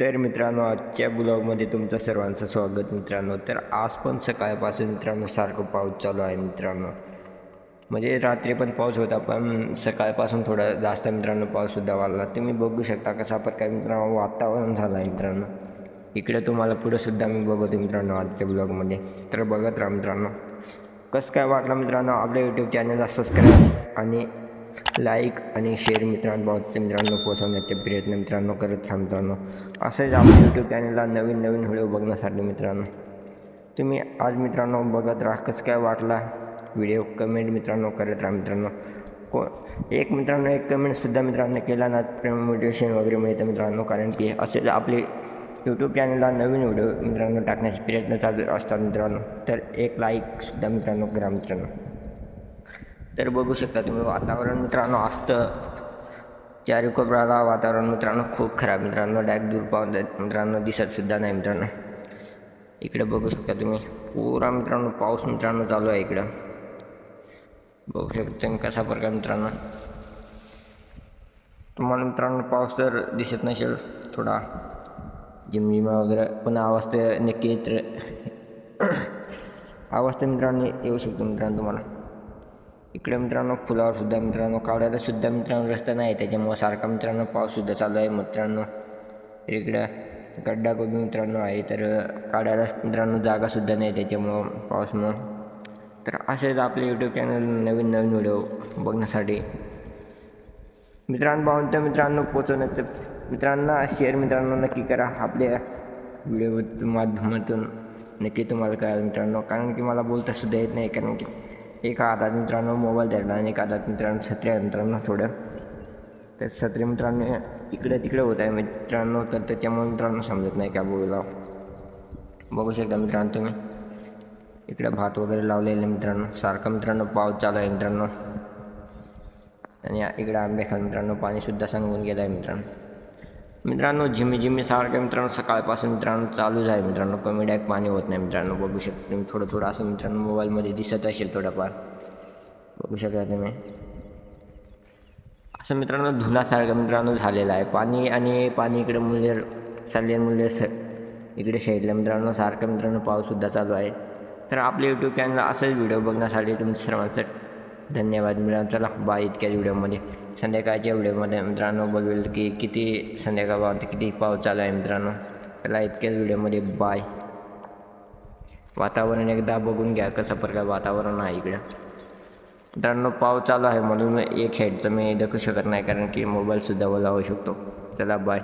तर मित्रांनो, आजच्या ब्लॉगमध्ये तुमचं सर्वांचं स्वागत मित्रांनो. तर आज पण सकाळपासून मित्रांनो सारखं पाऊस चालू आहे मित्रांनो. म्हणजे रात्री पण पाऊस होता, पण सकाळपासून थोडा जास्त मित्रांनो पाऊससुद्धा वाढला. तुम्ही बघू शकता कसा प्रकारे मित्रांनो वातावरण झालं आहे मित्रांनो. इकडे तुम्हाला पुढेसुद्धा मी बघतो मित्रांनो आजच्या ब्लॉगमध्ये. तर बघत राहा मित्रांनो. कसं काय वाटलं मित्रांनो, आपल्या यूट्यूब चॅनलला सबस्क्राईब आणि लाईक आणि शेअर मित्रांनो पोहोचवण्याचे प्रयत्न मित्रांनो करत राहा मित्रांनो. असेच आपल्या यूट्यूब चॅनलला नवीन नवीन व्हिडिओ बघण्यासाठी मित्रांनो तुम्ही आज मित्रांनो बघत राहा. कसं काय वाटला व्हिडिओ कमेंट मित्रांनो करत राहा मित्रांनो. एक मित्रांनो एक कमेंटसुद्धा मित्रांनो केला ना मोटिवेशन वगैरे मिळतं मित्रांनो. कारण की असेच आपले यूट्यूब चॅनलला नवीन व्हिडिओ मित्रांनो टाकण्याचे प्रयत्न चालू असतात मित्रांनो. तर एक लाईकसुद्धा मित्रांनो करा मित्रांनो. तर बघू शकता तुम्ही वातावरण मित्रांनो असतं चारीकोपऱ्याला वातावरण मित्रांनो खूप खराब मित्रांनो. दूर पाहून मित्रांनो दिसतसुद्धा नाही मित्रांनो. इकडे बघू शकता तुम्ही पुरा मित्रांनो पाऊस मित्रांनो चालू आहे इकडं. बघू शकता कसा प्रकार मित्रांनो. तुम्हाला मित्रांनो पाऊस तर दिसत नसेल, थोडा झिमझिमा वगैरे, पण आवाज तर नक्की आवाज तर मित्रांनो येऊ शकतो मित्रांनो तुम्हाला. इकडे मित्रांनो फुलावरसुद्धा मित्रांनो कावड्यालासुद्धा मित्रांनो रस्ता नाही, त्याच्यामुळं सारखा मित्रांनो पाऊससुद्धा चालू आहे मित्रांनो. इकडं गड्डा कमी मित्रांनो आहे, तर काढायला मित्रांनो जागासुद्धा नाही त्याच्यामुळं पाऊसमुळं. तर असेच आपले यूट्यूब चॅनल नवीन नवीन व्हिडिओ बघण्यासाठी मित्रांनो मित्रांनो पोचवण्याचं मित्रांना शेअर मित्रांनो नक्की करा. आपल्या व्हिडिओ माध्यमातून नक्की तुम्हाला कळेल मित्रांनो. कारण की मला बोलतासुद्धा येत नाही, कारण की एका हातात मित्रांनो मोबाईल धरला आणि एका हातात मित्रांनो छत्री आहे मित्रांनो थोडं. तर छत्री मित्रांनो इकडे तिकडे होत आहे मित्रांनो, तर त्याच्यामुळे मित्रांनो समजत नाही काय बोलावं. बघू शकता मित्रांनो तुम्ही इकडे भात वगैरे लावलेले मित्रांनो. सारखं मित्रांनो पाऊस चालू आहे मित्रांनो. आणि इकडे आंबे खाल मित्रांनो पाणीसुद्धा सांगून गेलं आहे मित्रांनो झिमी सारखं मित्रांनो सकाळपासून मित्रांनो चालूच आहे मित्रांनो. कमी डायरेक्ट पाणी होत नाही मित्रांनो. बघू शकता तुम्ही थोडं थोडं असं मित्रांनो मोबाईलमध्ये दिसत असेल थोडंफार. बघू शकता तुम्ही असं मित्रांनो धुनासारखं मित्रांनो झालेलं आहे पाणी. आणि पाणी इकडे मूल्य इकडे साईडला मित्रांनो सारखं मित्रांनो पाऊससुद्धा चालू आहे. तर आपल्या यूट्यूब चॅनलला असंच व्हिडिओ बघण्यासाठी तुमचं सर्वांचं धन्यवाद मित्रांनो. चला बाय. इतक्याच व्हिडिओमध्ये संध्याकाळच्या व्हिडिओमध्ये मित्रांनो बघेल की किती संध्याकाळ किती पाऊस चालू आहे मित्रांनो. चला इतक्याच व्हिडिओमध्ये बाय. वातावरण एकदा बघून घ्या कसं प्रकार वातावरण आहे इकडं मित्रांनो. पाऊस चालू आहे म्हणून एक साईडचं मी दाखवू शकत नाही, कारण की मोबाईलसुद्धा ओला होऊ शकतो. चला बाय.